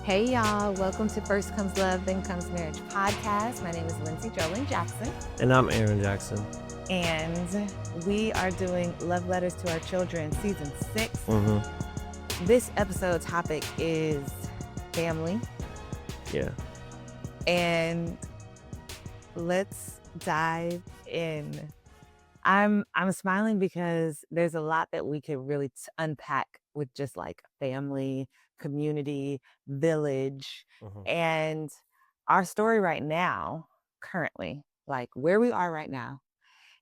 Hey y'all, welcome to First Comes Love, Then Comes Marriage podcast. My name is Lindsey Jackson, And I'm Aaron Jackson. and we are doing Love Letters to Our Children, Season 6. Mm-hmm. This episode topic is family. Yeah. And let's dive in. I'm smiling because there's a lot that we could really unpack with just like family, community, village, and our story right now, currently, like where we are right now,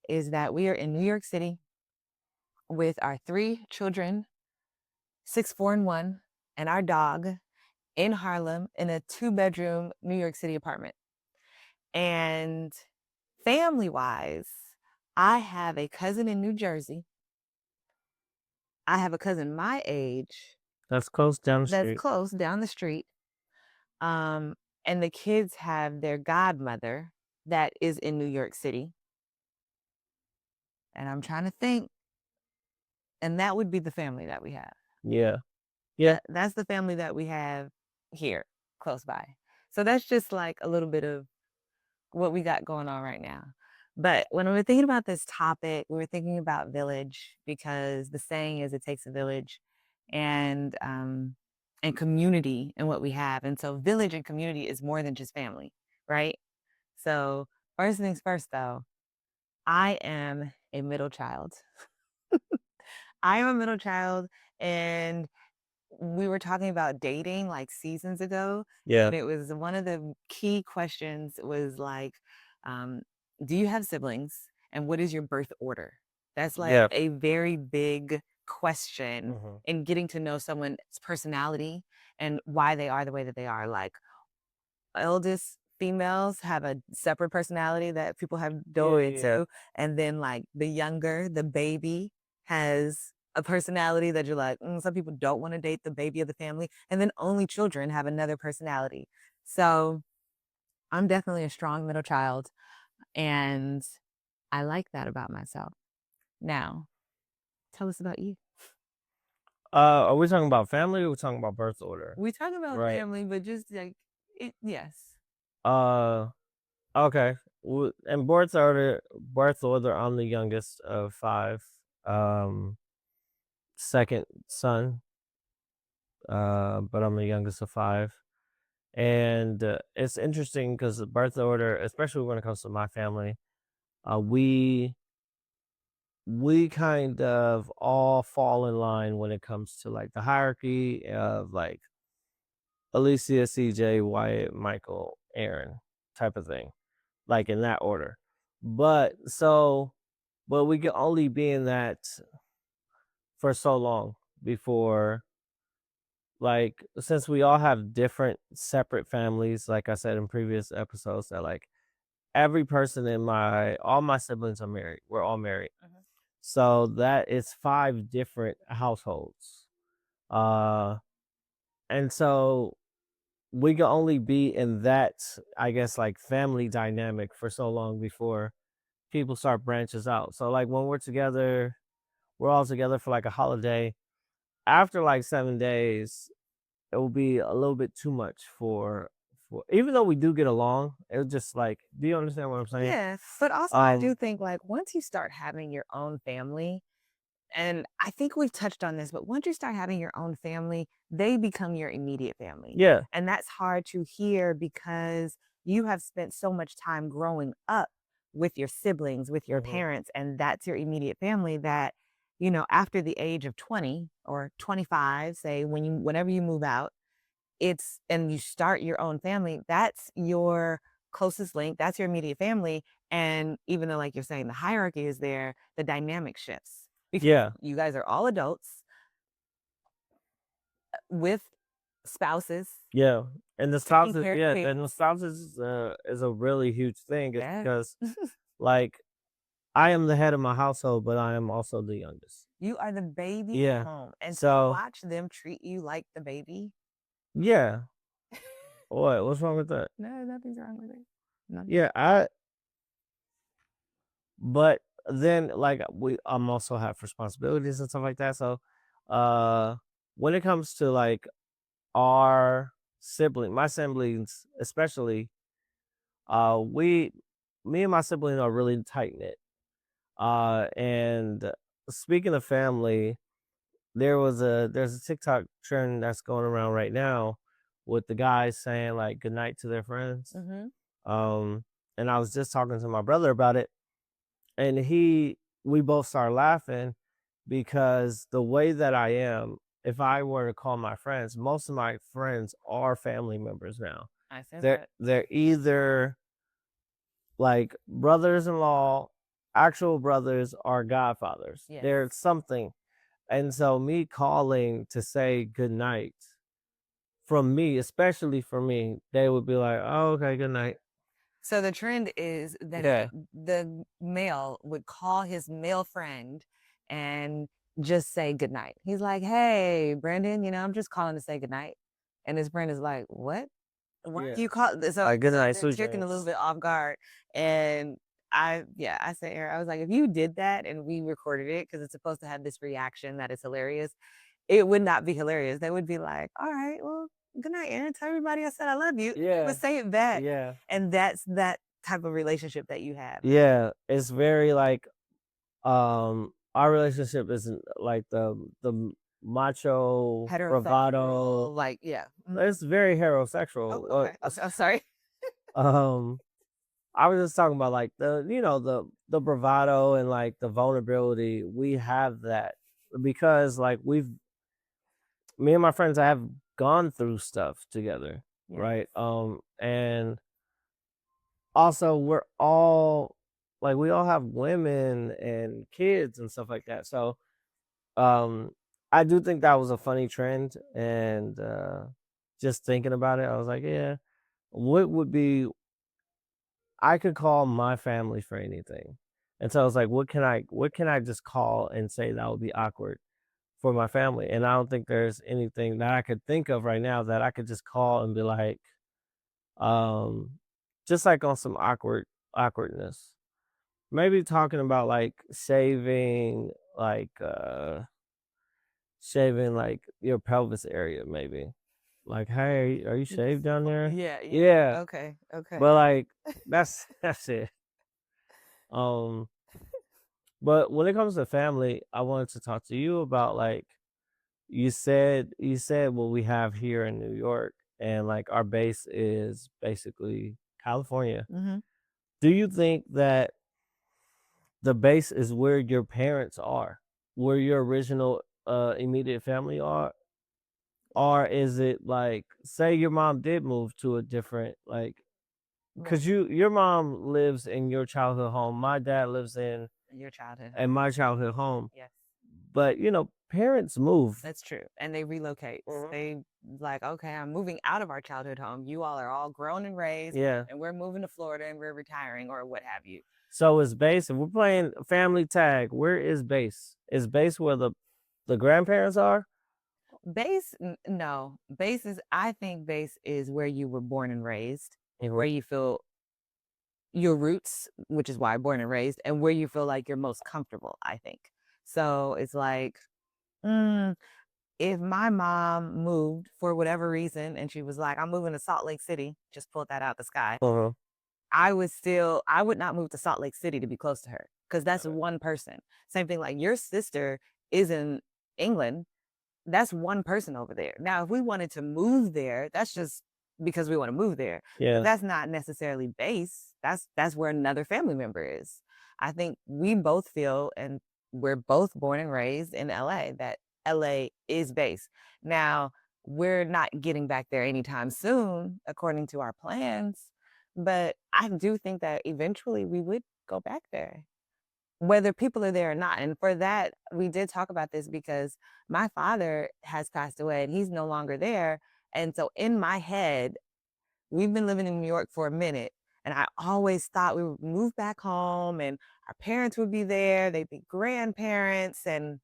is that we are in New York City with our 3 children, 6, 4, and 1, and our dog in Harlem in a 2-bedroom New York City apartment. And family-wise, I have a cousin in New Jersey. I have a cousin my age. That's close down the street. That's close down the street. And the kids have their godmother that is in New York City. And I'm trying to think. And that would be the family that we have. Yeah. Yeah. That's the family that we have here, close by. So that's just like a little bit of what we got going on right now. But when we were thinking about this topic, we were thinking about village, because the saying is it takes a village, and community and what we have. And so village and community is more than just family, right? So first things first, though, I am a middle child. I am a middle child, and we were talking about dating like seasons ago. Yeah. And it was one of the key questions was like, do you have siblings? And what is your birth order? That's like a very big question in getting to know someone's personality and why they are the way that they are. Like, eldest females have a separate personality that people have dove into. And then like the younger, the baby, has a personality that you're like, some people don't want to date the baby of the family. And then only children have another personality. So I'm definitely a strong middle child, and I like that about myself. Now, tell us about you. Are we talking about family or are we talking about birth order? We talk about family, but just like yes. Okay. In birth order, I'm the youngest of 5. Second son. But I'm the youngest of 5. And it's interesting because the birth order, especially when it comes to my family, we kind of all fall in line when it comes to like the hierarchy of like Alicia, CJ, Wyatt, Michael, Aaron type of thing, like in that order. But we can only be in that for so long before, like, since we all have different separate families, like I said in previous episodes, that like every person in all my siblings are married. We're all married. So that is 5 different households. And so we can only be in that, I guess, like family dynamic for so long before people start branches out. So like when we're together, we're all together for like a holiday. After like 7 days, it will be a little bit too much for even though we do get along, it just like, do you understand what I'm saying? Yeah, but also I do think like once you start having your own family, and I think we've touched on this, but once you start having your own family, they become your immediate family. Yeah. And that's hard to hear because you have spent so much time growing up with your siblings, with your parents, and that's your immediate family that, after the age of 20 or 25, say whenever you move out, and you start your own family, that's your closest link, that's your immediate family. And even though, like you're saying, the hierarchy is there, the dynamic shifts. Because you guys are all adults with spouses. Yeah. And the spouses, and the spouses is a really huge thing, because like I am the head of my household, but I am also the youngest. You are the baby at home. And So watch them treat you like the baby. Yeah. What's wrong with that? No, nothing's wrong with it. Nothing. Yeah, but then like I'm also have responsibilities and stuff like that. So when it comes to like our my siblings especially, we me and my siblings are really tight knit. And speaking of family, there's a TikTok trend that's going around right now with the guys saying like good night to their friends. Mhm. Um, and I was just talking to my brother about it, and we both started laughing because the way that I am, if I were to call my friends, most of my friends are family members now. I said They're that. they're either like brothers-in-law, actual brothers, or godfathers. Yes. They're something. And so me calling to say good night from me, especially for me, they would be like, "Oh, okay, good night." So the trend is that Yeah. the male would call his male friend and just say goodnight. He's like, "Hey, Brandon, I'm just calling to say goodnight." And his friend is like, "What? Why Yeah. do you call?" So Good so night, they're sweet taken a little dreams. bit off guard. And I said, Eric, I was like, if you did that and we recorded it because it's supposed to have this reaction that is hilarious, it would not be hilarious. They would be like, "All right, well, good night, Aaron. Tell everybody I said I love you." They would Yeah. say it back. Yeah. And that's that type of relationship that you have. Yeah. It's very like our relationship isn't like the macho bravado. Heterosexual, like, yeah. Mhm. It's very Oh, heterosexual. okay. Okay. I'm sorry. Um I was just talking about like the bravado and like the vulnerability. We have that because like me and my friends have gone through stuff together, Yes. right? And also we're all like we all have women and kids and stuff like that. So um I do think that was a funny trend, and just thinking about it, I was like, yeah, what would be I could call my family for anything. And so I was like, what can I just call and say that would be awkward for my family? And I don't think there's anything that I could think of right now that I could just call and be like, um, just like on some awkwardness. Maybe talking about like shaving like your pelvis area, maybe. Like, hey, are you shaved down there? Yeah, yeah. Yeah. Okay. Okay. But like that's it. Um But when it comes to family, I wanted to talk to you about like you said what we have here in New York, and like our base is basically California. Mhm. Do you think that the base is where your parents are, where your original immediate family are? Or is it like say your mom did move to a different like Right. cuz your mom lives in your childhood home, my dad lives Your childhood home. in my childhood home. Yes. But, parents move. That's true. And they relocate. Mhm. They like, okay, I'm moving out of our childhood home. You all are all grown and raised, Yeah. and we're moving to Florida and we're retiring or what have you. So is base if we're playing family tag, where is base? Is base where the grandparents are? No. I think base is where you were born and raised and Mhm. where you feel your roots, which is why born and raised, and where you feel like you're most comfortable, I think. So it's like, mm, if my mom moved for whatever reason and she was like, I'm moving to Salt Lake City, just pulled that out the sky, Uh-huh. I would not move to Salt Lake City to be close to her because that's Okay. one person. Same thing like your sister is in England, that's one person over there. Now, if we wanted to move there, that's just because we want to move there. But Yeah. that's not necessarily base. That's where another family member is. I think we both feel, and we're both born and raised in LA, that LA is base. Now, we're not getting back there anytime soon, according to our plans. But I do think that eventually we would go back there whether people are there or not. And for that, we did talk about this because my father has passed away and he's no longer there. And so in my head, we've been living in New York for a minute. And I always thought we would move back home and our parents would be there, they'd be grandparents, and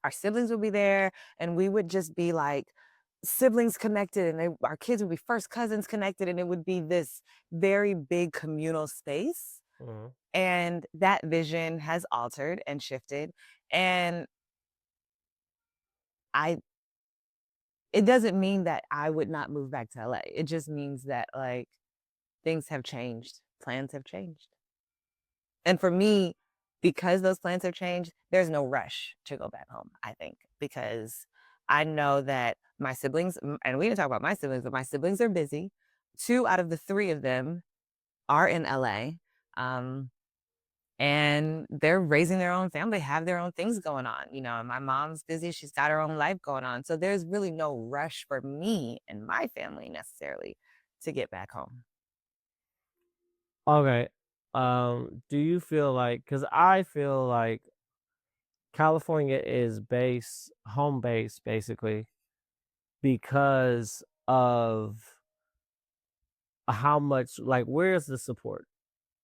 our siblings would be there. And we would just be like siblings connected, and our kids would be first cousins connected. And it would be this very big communal space Mhm. and that vision has altered and shifted. And I it doesn't mean that I would not move back to LA. It just means that, like, things have changed, plans have changed. And for me, because those plans have changed, there's no rush to go back home, I think, because I know that my siblings, and we didn't talk about my siblings, but my siblings are busy. 2 out of the 3 of them are in LA. Um, and they're raising their own family, have their own things going on. You know, my mom's busy, she's got her own life going on. So there's really no rush for me and my family necessarily to get back home. Okay. Do you feel like, because I feel like California is home base basically because of how much, like, where's the support?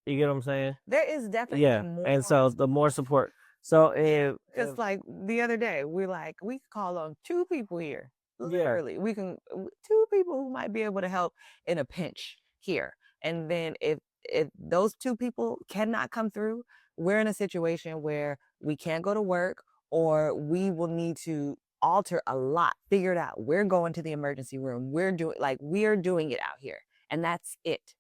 You get what I'm saying? There is definitely Yeah. And more so the more support. So if because, like, the other day, we could call on 2 people here. yeah, Literally, we can 2 people who might be able to help in a pinch here. And then if those 2 people cannot come through, we're in a situation where we can't go to work or we will need to alter a lot, figure it out. We're going to the emergency room. We're doing it out here. And that's it.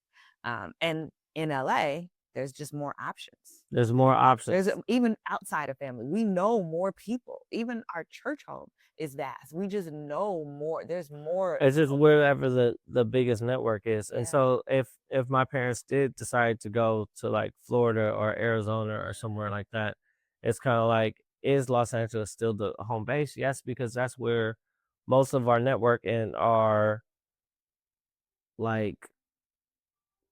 And in LA, there's just more options. there's more There's options. even outside of family, we know more people. Even our church home is vast. We just know more. There's more. It's just wherever the biggest network is. And Yeah. so if my parents did decide to go to like Florida or Arizona or somewhere like that, it's kind of like, is Los Angeles still the home base? Yes, because that's where most of our network and our like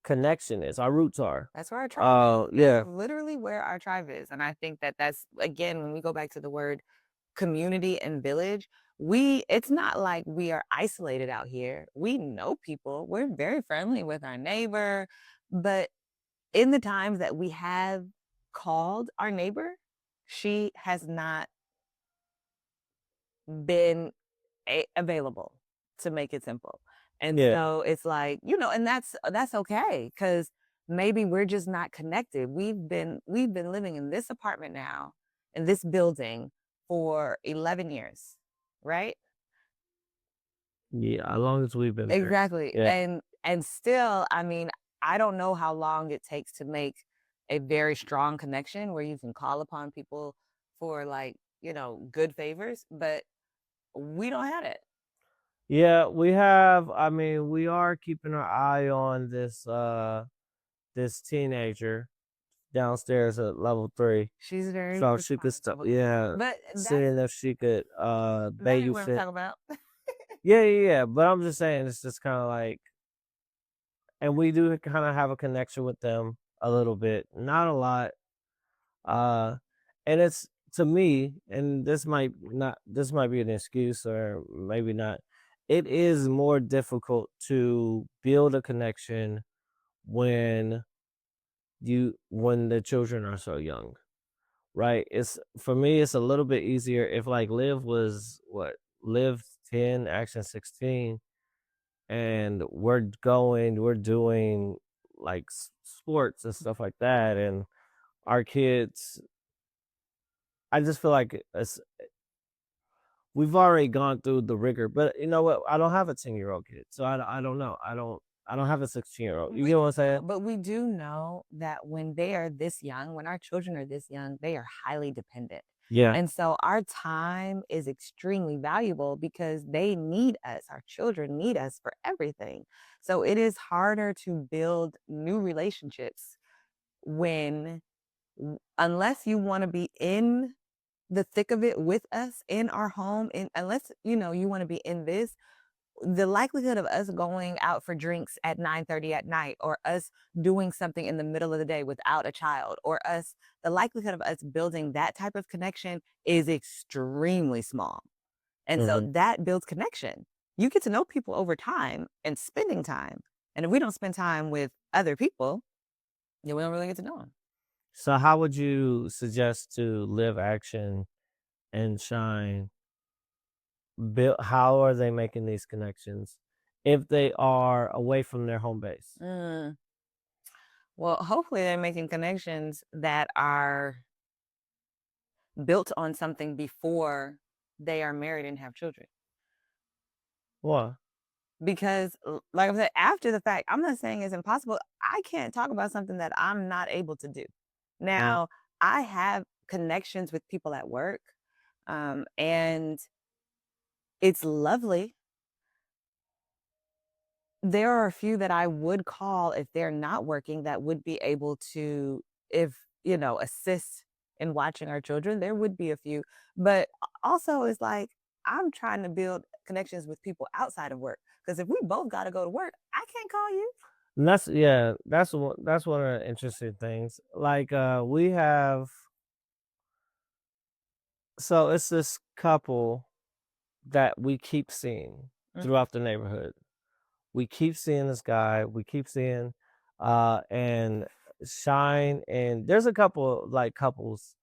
connection is. Our roots are. That's where our tribe is. Yeah. That's literally where our tribe is. And I think that that's, again, when we go back to the word community and village, it's not like we are isolated out here. We know people. We're very friendly with our neighbor. But in the times that we have called our neighbor, she has not been available, to make it simple. And Yeah. so it's like, and that's okay because maybe we're just not connected. We've been living in this apartment now, in this building for 11 years, right? Yeah. As long as we've been married. Exactly. Yeah. And still, I mean, I don't know how long it takes to make a very strong connection where you can call upon people for, like, good favors, but we don't have it. Yeah, we have, I mean, we are keeping our eye on this teenager downstairs at level 3. She's very So she could stop, responsible. yeah, But seeing if she could that ain't what I'm babysit. talking about. Yeah, yeah, yeah. But I'm just saying it's just kind of like, and we do kind of have a connection with them a little bit, not a lot. Uh and it's, to me, and this might be an excuse or maybe not. It is more difficult to build a connection when when the children are so young, right? It's, for me, it's a little bit easier if like Liv was what, Liv 10, Action 16, and we're doing like sports and stuff like that, and our kids, I just feel like we've already gone through the rigor. But you know what? I don't have a 10-year-old kid, so I don't know. I don't have a 16-year-old. You We get what I'm don't know, saying? but we do know that when they are this young, when our children are this young, they are highly dependent. Yeah. And so our time is extremely valuable because they need us. Our children need us for everything. So it is harder to build new relationships when, unless you want to be in the thick of it with us in our home, and unless you want to be in this, the likelihood of us going out for drinks at 9:30 at night, or us doing something in the middle of the day without a child, or the likelihood of us building that type of connection is extremely small. And so Mhm. that builds connection. You get to know people over time and spending time. And if we don't spend time with other people, then we don't really get to know them. So how would you suggest to Live Action and Shine build? How are they making these connections if they are away from their home base? Mm. Well, hopefully they're making connections that are built on something before they are married and have children. What? because, like I said, after the fact, I'm not saying it's impossible. I can't talk about something that I'm not able to do. Mm. Now, I have connections with people at work, and it's lovely. There are a few that I would call if they're not working that would be able to, if, assist in watching our children. There would be a few, but also it's like I'm trying to build connections with people outside of work. Because if we both got to go to work, I can't call you. And that's one of the interesting things. Like we have so it's this couple that we keep seeing Mhm. throughout the neighborhood. We keep seeing this guy, we keep seeing and Shine, and there's a couple like couples,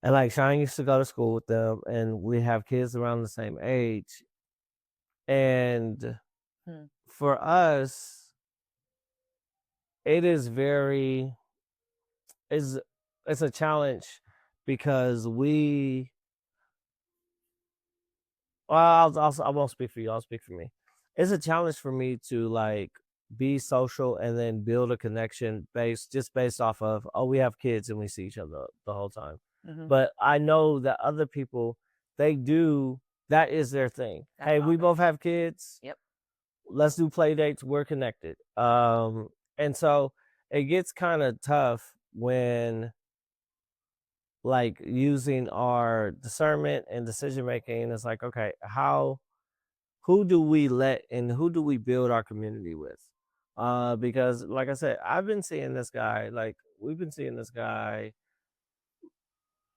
and like Shine used to go to school with them, and we have kids around the same age. And Hmm. for us, it is very is it's a challenge because I won't speak for you. I'll speak for me. It's a challenge for me to like be social and then build a connection based off of, oh, we have kids and we see each other the whole time. Hmm. But I know that other people, they do, that is their thing. That's Hey, all we they both do. have kids. Yep. Let's do play dates. We're connected. And so it gets kind of tough when like using our discernment and decision making. It's like, okay, who do we let and who do we build our community with? Because like I said, I've been seeing this guy, like we've been seeing this guy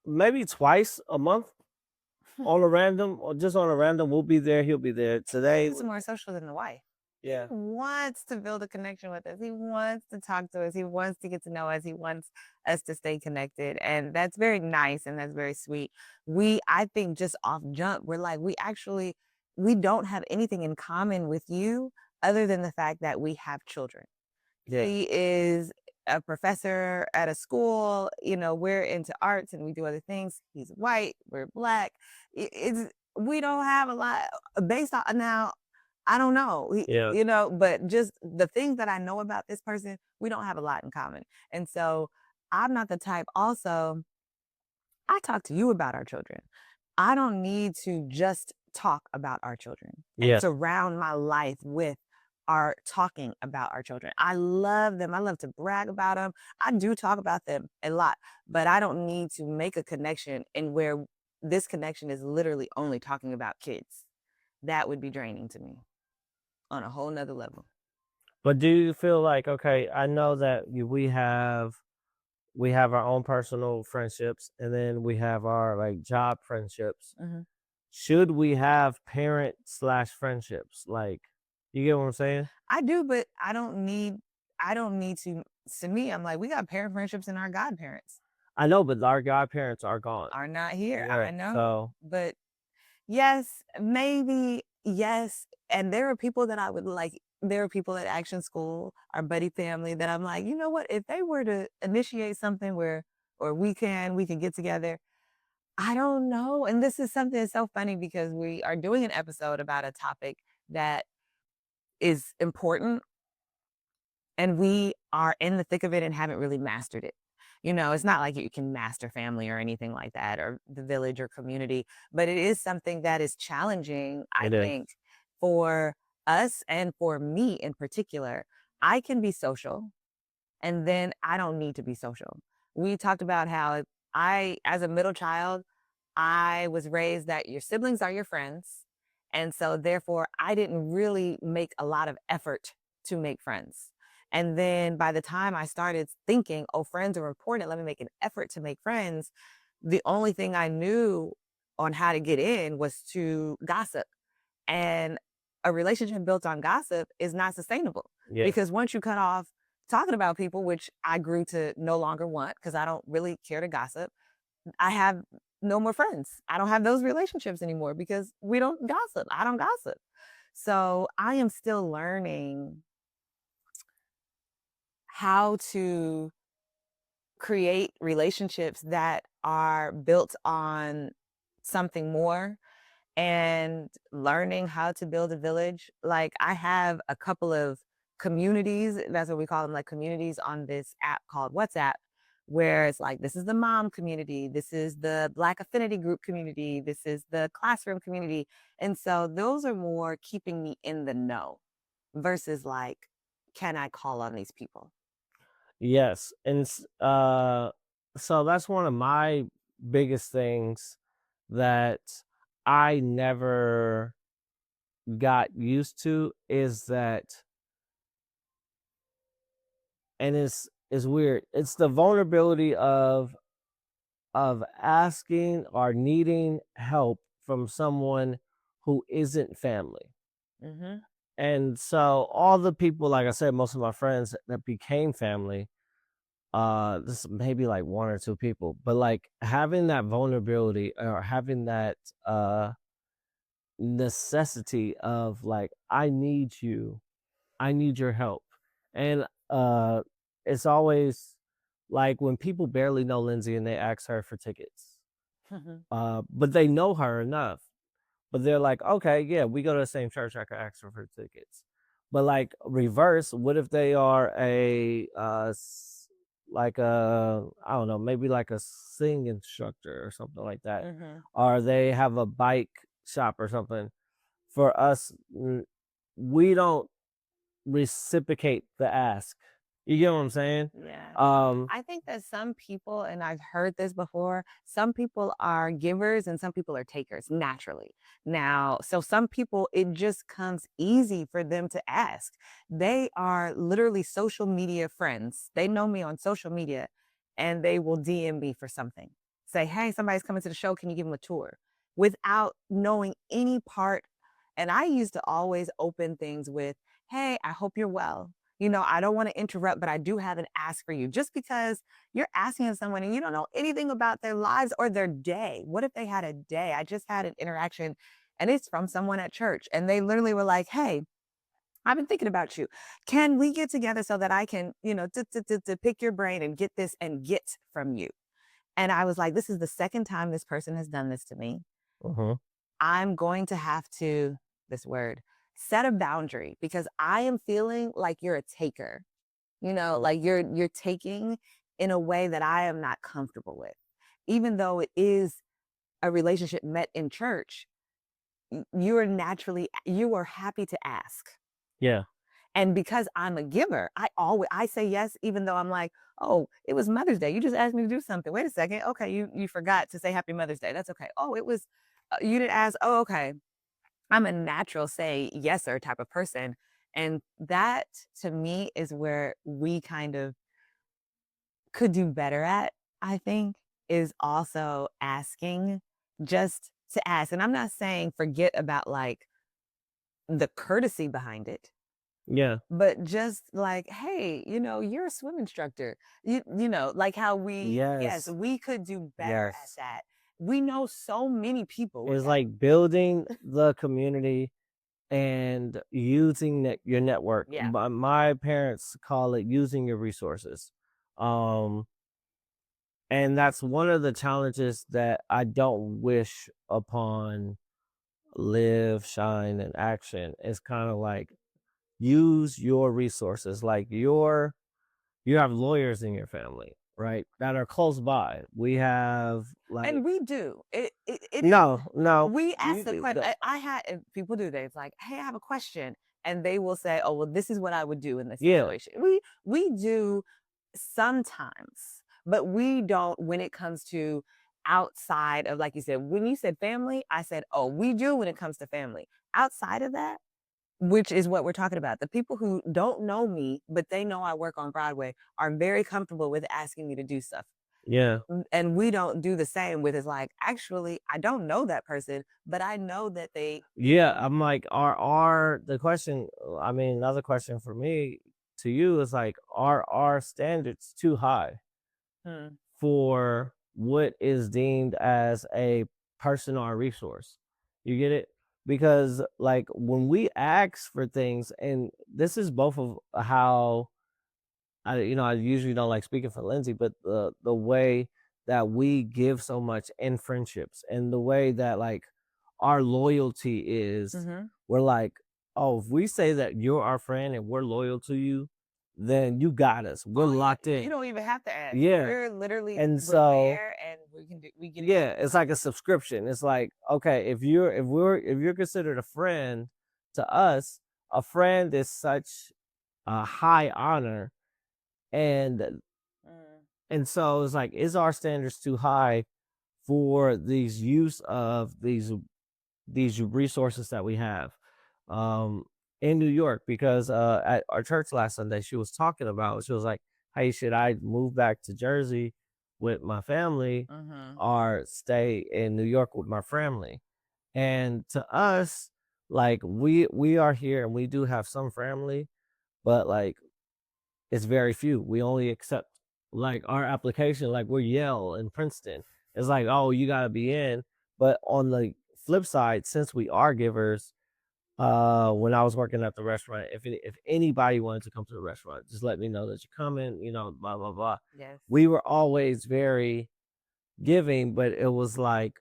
maybe twice a month on a random or just on a random. We'll be there, he'll be there. Today, He's more social than the wife. He yeah. wants to build a connection with us. He wants to talk to us. He wants to get to know us. He wants us to stay connected. And that's very nice and that's very sweet. I think just off jump, we're like, we don't have anything in common with you other than the fact that we have children. Yeah. He is a professor at a school. We're into arts and we do other things. He's white, we're black. We don't have a lot based on now. I don't know. Yeah. But just the things that I know about this person, we don't have a lot in common. And so I'm not the type also I talk to you about our children. I don't need to just talk about our children and Yeah. surround my life with our talking about our children. I love them. I love to brag about them. I do talk about them a lot, but I don't need to make a connection in where this connection is literally only talking about kids. That would be draining to me on a whole nother level. But do you feel like, okay, I know that we have our own personal friendships and then we have our like job friendships. Mhm. Should we have parent slash friendships? Like, you get what I'm saying? I do, but I don't need to me, I'm like, we got parent friendships and our godparents I know, but our godparents are gone. are not here. I Right. know. So But yes, maybe, yes. And there are people at Action School, our buddy family that I'm like, you know what? If they were to initiate something or we can get together. I don't know. And this is something that's so funny because we are doing an episode about a topic that is important and we are in the thick of it and haven't really mastered it. It's not like you can master family or anything like that or the village or community, but it is something that is challenging, I it is. think, for us and for me in particular. I can be social and then I don't need to be social. We talked about how as a middle child, I was raised that your siblings are your friends. And so, therefore, I didn't really make a lot of effort to make friends. And then by the time I started thinking, oh, friends are important, let me make an effort to make friends, the only thing I knew on how to get in was to gossip. And a relationship built on gossip is not sustainable Yeah. because once you cut off talking about people, which I grew to no longer want because I don't really care to gossip, I have no more friends. I don't have those relationships anymore because we don't gossip. I don't gossip. So I am still learning how to create relationships that are built on something more and learning how to build a village. Like I have a couple of communities, that's what we call them, like communities on this app called WhatsApp, where it's like this is the mom community, this is the Black affinity group community, this is the classroom community. And so those are more keeping me in the know versus like, can I call on these people? Yes, and so that's one of my biggest things that I never got used to is that, and it's weird. It's the vulnerability of asking or needing help from someone who isn't family. Hmm. And so all the people, like I said, most of my friends that became family, this maybe like one or two people, but like having that vulnerability or having that necessity of like, I need you, I need your help. And it's always like when people barely know Lindsay and they ask her for tickets. But they know her enough. But they're like, okay, yeah, we go to the same church. I could ask her for tickets. But like reverse, what if they are like a, I don't know, maybe like a sing instructor or something like that, Hmm. or they have a bike shop or something. For us, we don't reciprocate the ask. You get what I'm saying? Yeah. Um, I think that some people, and I've heard this before, some people are givers and some people are takers naturally. Now, so some people, it just comes easy for them to ask. They are literally social media friends. They know me on social media and they will DM me for something. Say, hey, somebody's coming to the show. Can you give them a tour? Without knowing any part. And I used to always open things with, hey, I hope you're well. I don't want to interrupt, but I do have an ask for you. Just because you're asking of someone and you don't know anything about their lives or their day. What if they had a day? I just had an interaction and it's from someone at church. And they literally were like, hey, I've been thinking about you. Can we get together so that I can, to pick your brain and get this and get from you? And I was like, this is the second time this person has done this to me. mhm. I'm going to have to, this word, set a boundary because I am feeling like you're a taker. Like you're taking in a way that I am not comfortable with. Even though it is a relationship met in church, you are happy to ask. Yeah. And because I'm a giver, I say yes, even though I'm like, oh, it was Mother's Day. You just asked me to do something. Wait a second. Okay, you forgot to say Happy Mother's Day. That's okay. Oh, it was you didn't ask. Oh, okay. I'm a natural say yes sir type of person. And that to me is where we kind of could do better at, I think, is also asking just to ask. And I'm not saying forget about like the courtesy behind it, Yeah. but just like, hey, you're a swim instructor. Like how yes, Yes. we could do better at Yes. that. We know so many people. It's like building the community and using your network. Yeah. My parents call it using your resources. Um, and that's one of the challenges that I don't wish upon live, shine, and action. It's kind of like use your resources. Like you have lawyers in your family, right? That are close by. We have like And we do. It no, no. We ask You the question. the I had and people do that. It's like, "Hey, I have a question." And they will say, "Oh, well, this is what I would do in this yeah, situation." We do sometimes, but we don't when it comes to outside of like you said, when you said family, I said, "Oh, we do when it comes to family." Outside of that, which is what we're talking about. The people who don't know me, but they know I work on Broadway are very comfortable with asking me to do stuff. yeah. And we don't do the same with it's like, actually, I don't know that person, but I know that they. Yeah, I'm like, are the question? I mean, another question for me to you is like, are our standards too high Hmm. for what is deemed as a person or a resource? You get it? Because like when we ask for things, and this is both of how I usually don't like speaking for Lindsay, but the way that we give so much in friendships and the way that like our loyalty is. Mhm. We're like, "Oh, if we say that you're our friend and we're loyal to you, then you got us. We're Oh, yeah, locked you in." don't even have to ask. Yeah, We're literally and we're so there, and we get it yeah, it's like a subscription. It's like, okay, if you're considered a friend to us, a friend is such a high honor, and mm, so it's like, is our standards too high for these use of these resources that we have in New York? Because at our church last Sunday, she was like, "Hey, should I move back to Jersey with my family mhm, or stay in New York with my family?" And to us, like we are here and we do have some family, but like it's very few. We only accept like our application, like we're Yale and Princeton. It's like, oh, you gotta be in. But on the flip side, since we are givers, when I was working at the restaurant, if anybody wanted to come to the restaurant, just let me know that you're coming, blah blah blah. yes, We were always very giving, but it was like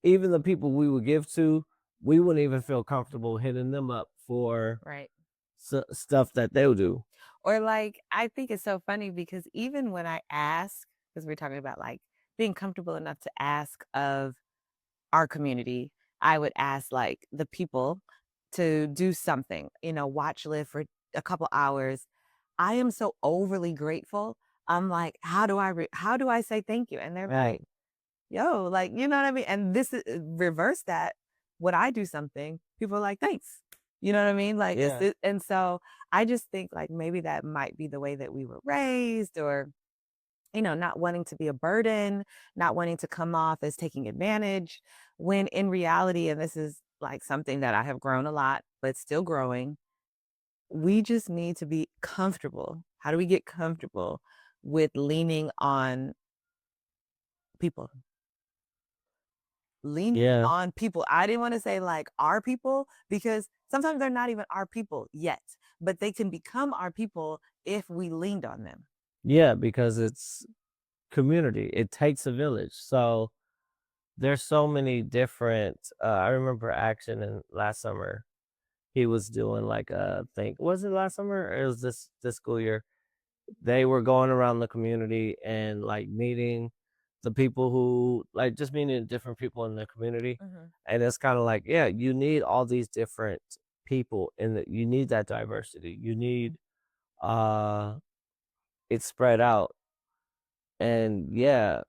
even the people we would give to, we wouldn't even feel comfortable hitting them up for right. stuff that they'll do. Or, like, I think it's so funny because even when I ask, because 'cause we're talking about, like, being comfortable enough to ask of our community, I would ask, like, the people to do something, watch live for a couple hours. I am so overly grateful. I'm like, how do I say thank you?" And they're Right. like, "Yo," like, you know what I mean? And this is reverse that. When I do something, people are like, "Thanks." You know what I mean? Like, Yeah. and so I just think, like, maybe that might be the way that we were raised, or not wanting to be a burden, not wanting to come off as taking advantage, when in reality, and this is like something that I have grown a lot, but still growing, we just need to be comfortable. How do we get comfortable with leaning on people? Leaning Yeah. on people. I didn't want to say like our people because sometimes they're not even our people yet, but they can become our people if we leaned on them. Yeah, because it's community. It takes a village. So there's so many different I remember Action in last summer. He was doing like a thing. Was it last summer or it was this school year? They were going around the community and like meeting the people who like just meeting different people in the community. Mhm. And it's kind of like, yeah, you need all these different people and you need that diversity. You need uh it spread out. And yeah,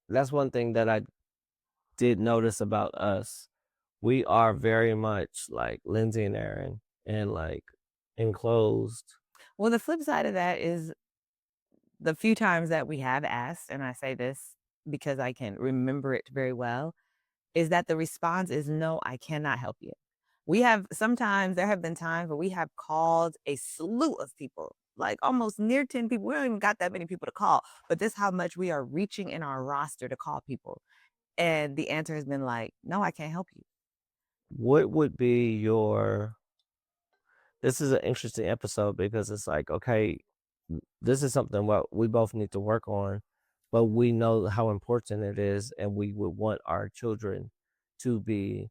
that's one thing that I did notice about us. We are very much like Lindsey and Aaron and like enclosed. Well, the flip side of that is the few times that we have asked, and I say this because I can remember it very well, is that the response is no, I cannot help you. There have been times where we have called a slew of people, like almost near 10 people. We don't even got that many people to call, but this how much we are reaching in our roster to call people. And the answer has been like, no, I can't help you. What would be your this is an interesting episode because it's like, okay, this is something what we both need to work on, but we know how important it is, and we would want our children to be.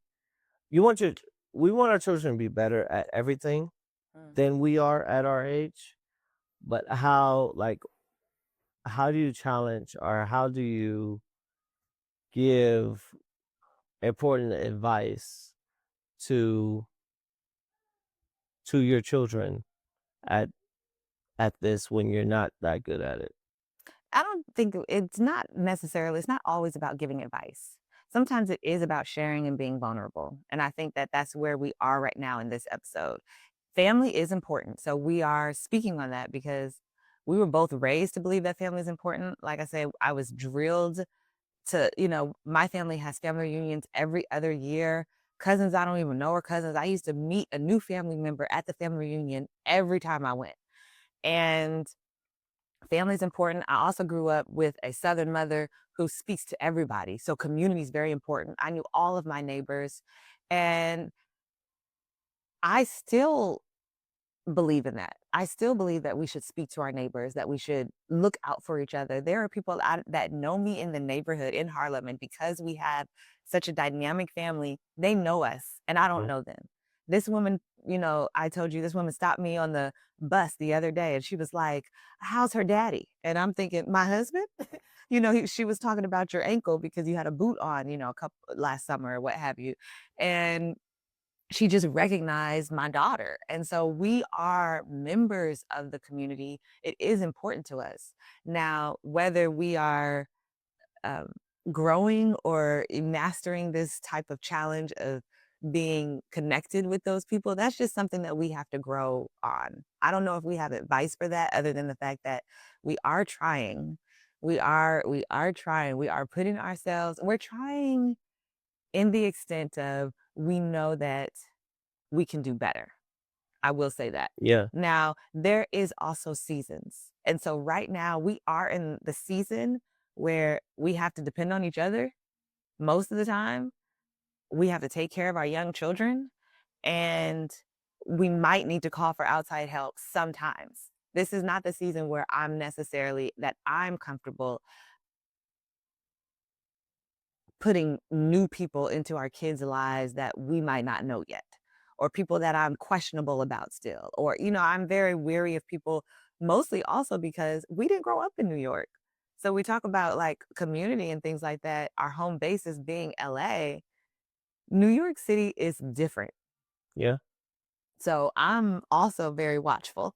You want your we want our children to be better at everything Mm. than we are at our age. But how do you challenge or how do you give important advice to your children at this when you're not that good at it? I don't think it's not always about giving advice. Sometimes it is about sharing and being vulnerable. And I think that that's where we are right now in this episode. Family is important. So we are speaking on that because we were both raised to believe that family is important. Like I said, I was drilled to, my family has family reunions every other year. Cousins I don't even know are cousins. I used to meet a new family member at the family reunion every time I went. And family is important. I also grew up with a Southern mother who speaks to everybody. So community is very important. I knew all of my neighbors. And I still believe in that. I still believe that we should speak to our neighbors, that we should look out for each other. There are people that know me in the neighborhood in Harlem, and because we have such a dynamic family, they know us, and I don't Mhm. know them. This woman, I told you this woman stopped me on the bus the other day, and she was like, "How's her daddy?" And I'm thinking, "My husband?" She was talking about your ankle because you had a boot on, a couple last summer or what have you, and she just recognized my daughter. And so we are members of the community. It is important to us. Now, whether we are um, growing or mastering this type of challenge of being connected with those people, that's just something that we have to grow on. I don't know if we have advice for that other than the fact that we are trying. We are trying. We are putting ourselves, we're trying in the extent of we know that we can do better. I will say that. Yeah, Now, there is also seasons. And so right now we are in the season where we have to depend on each other most of the time. We have to take care of our young children and we might need to call for outside help sometimes. This is not the season where I'm comfortable putting new people into our kids' lives that we might not know yet, or people that I'm questionable about still. Or, I'm very weary of people, mostly also because we didn't grow up in New York. So we talk about like community and things like that. Our home base is being LA. New York City is different. yeah, So I'm also very watchful.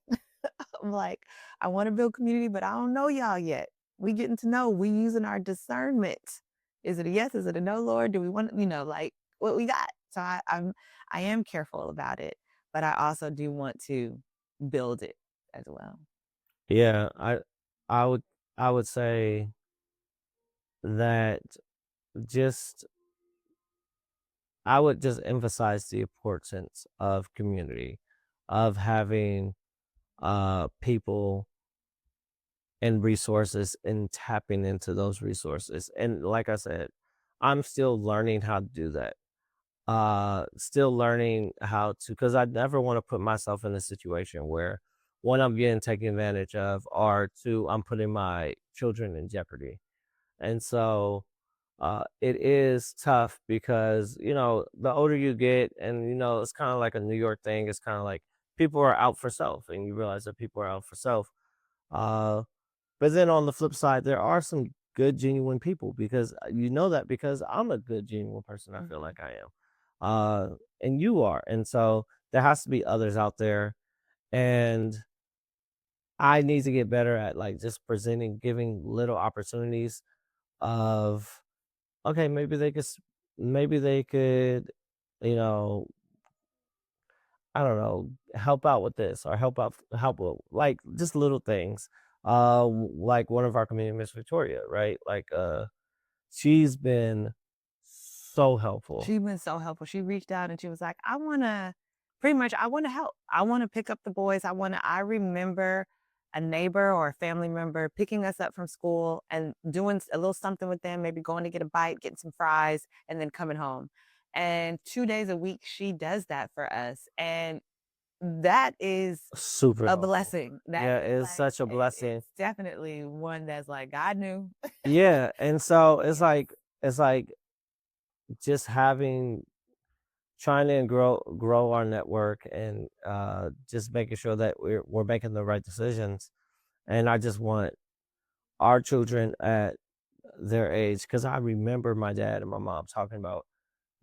I'm like, I want to build community, but I don't know y'all yet. We getting to know. We using our discernment. Is it a yes? Is it a no, Lord? Do we want, like what we got? So I am careful about it, but I also do want to build it as well. yeah. I would, I would say that just, I would just emphasize the importance of community, of having people and resources and tapping into those resources. And like I said, I'm still learning how to do that. Still learning how to, because I never want to put myself in a situation where one, I'm getting taken advantage of, or two, I'm putting my children in jeopardy. And so it is tough because, the older you get, and, it's kind of like a New York thing. It's kind of like people are out for self, and you realize that people are out for self. Uh, but then on the flip side, there are some good, genuine people, because you know that because I'm a good, genuine person. I feel Mhm. like I am, and you are, and so there has to be others out there, and I need to get better at like just presenting, giving little opportunities of, okay, maybe they could, you know, I don't know, help out with this, or help with like just little things. Like one of our community, Miss Victoria, right? Like she's been so helpful. She's been so helpful. She reached out and she was like, I want to help. I want to pick up the boys. I remember a neighbor or a family member picking us up from school and doing a little something with them, maybe going to get a bite, getting some fries, and then coming home. And 2 days a week, she does that for us. And that is Super a helpful. blessing. That Yeah, is it's like, such a blessing. it's definitely one that's like, God knew. Yeah, and so Yes. it's like just having, trying to grow our network, and just making sure that we're making the right decisions. And I just want our children at their age, because I remember my dad and my mom talking about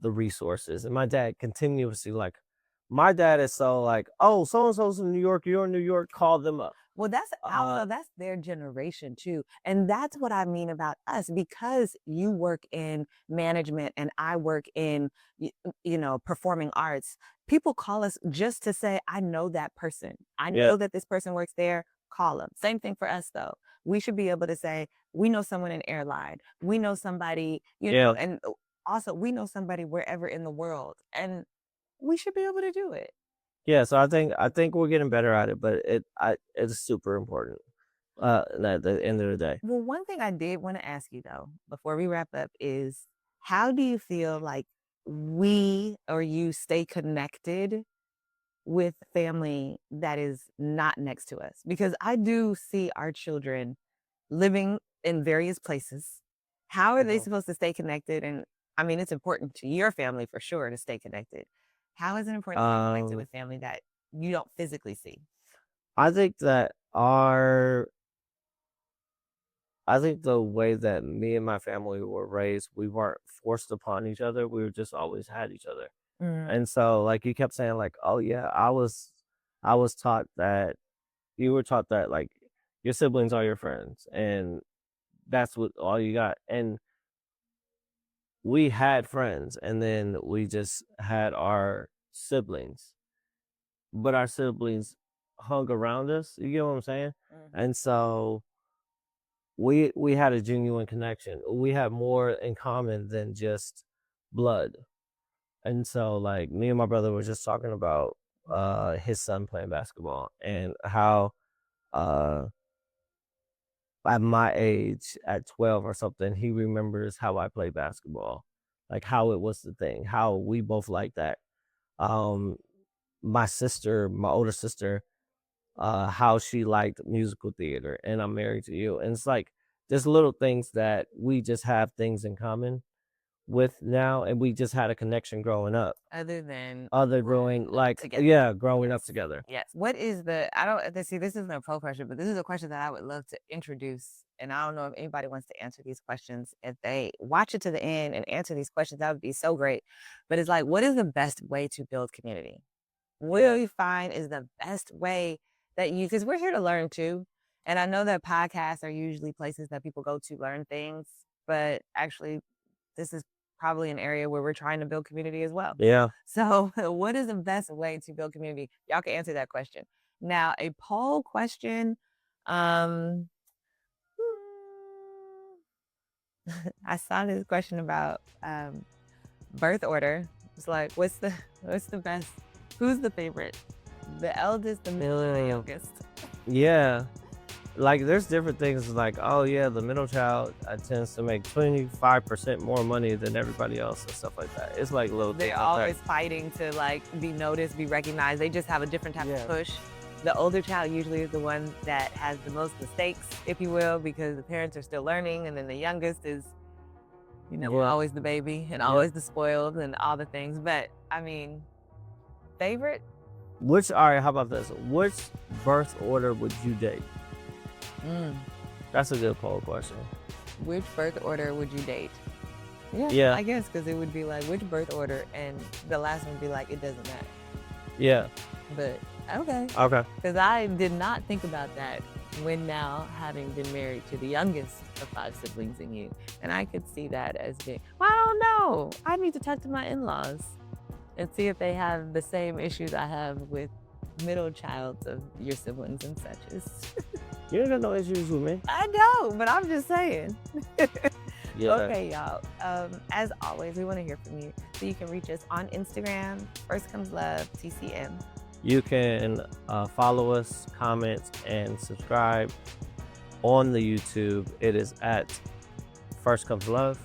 the resources, and my dad continuously, like, my dad is so like, oh, so and so's in New York, you're in New York, call them up. Well, that's Uh, also that's their generation too. And that's what I mean about us because you work in management and I work in performing arts. People call us just to say I know that person. I yeah, know that this person works there. Call them. Same thing for us though. We should be able to say we know someone in airline. We know somebody, yeah, and also we know somebody wherever in the world and we should be able to do it. yeah. So I think we're getting better at it, but it's super important. At the end of the day. Well, one thing I did want to ask you though, before we wrap up, is how do you feel like we or you stay connected with family that is not next to us? Because I do see our children living in various places. How are they Mhm. supposed to stay connected? And I mean, it's important to your family for sure to stay connected. How is it important to stay connected Um, with family that you don't physically see? I think that our I think the way that me and my family were raised, we weren't forced upon each other. We were just always had each other. Mm, And so like you kept saying like, "Oh yeah, I was taught that you were taught that like your siblings are your friends and that's what all you got." And we had friends and then we just had our siblings. But our siblings hung around us, you get what I'm saying? mhm. And so we had a genuine connection. We had more in common than just blood. And so like me and my brother were just talking about his son playing basketball and how uh at my age at 12 or something he remembers how I played basketball. Like how it was the thing, how we both like that. Um my sister, my older sister, how she liked musical theater and I'm married to you. And it's like there's little things that we just have things in common with now and we just had a connection growing up. Other than Other growing growing up like together. yeah, growing up Yes. together. Yes. What is the I don't see this isn't a poll question, but this is a question that I would love to introduce. And I don't know if anybody wants to answer these questions. If they watch it to the end and answer these questions, that would be so great. But it's like, what is the best way to build community? What do you find is the best way that you because we're here to learn too. And I know that podcasts are usually places that people go to learn things, but actually this is probably an area where we're trying to build community as well. Yeah. So, what is the best way to build community? Y'all can answer that question. Now, a poll question. Um, I saw this question about birth order. It's like, what's the best? Who's the favorite? The eldest, the middle, or the youngest? Yeah. Like there's different things like, oh yeah, the middle child tends to make 25% more money than everybody else and stuff like that. It's like little things They're like that. always fighting to like be noticed, be recognized. They just have a different type of Yeah. push. The older child usually is the one that has the most mistakes, if you will, because the parents are still learning, and then the youngest is, Yeah. always the baby and Yeah. always the spoiled and all the things. But I mean, favorite? Which all right, how about this? Which birth order would you date? Mm. That's a good poll question. Which birth order would you date? Yeah, Yeah. I guess because it would be like which birth order, and the last one would be like it doesn't matter. Yeah. But okay, Okay. because I did not think about that when now having been married to the youngest of 5 siblings and you. And I could see that as being, well, I don't know. I need to talk to my in-laws and see if they have the same issues I have with middle child of your siblings and such. You ain't got no issues with me. I know, but I'm just saying. Yeah. Okay, y'all. As always, we want to hear from you. So you can reach us on Instagram, First Comes Love, TCM. You can follow us, comment, and subscribe on the YouTube. It is at First Comes Love.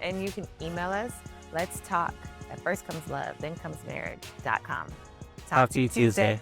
And you can email us, let's talk at first comes love, then comes marriage.com. Talk to you Tuesday.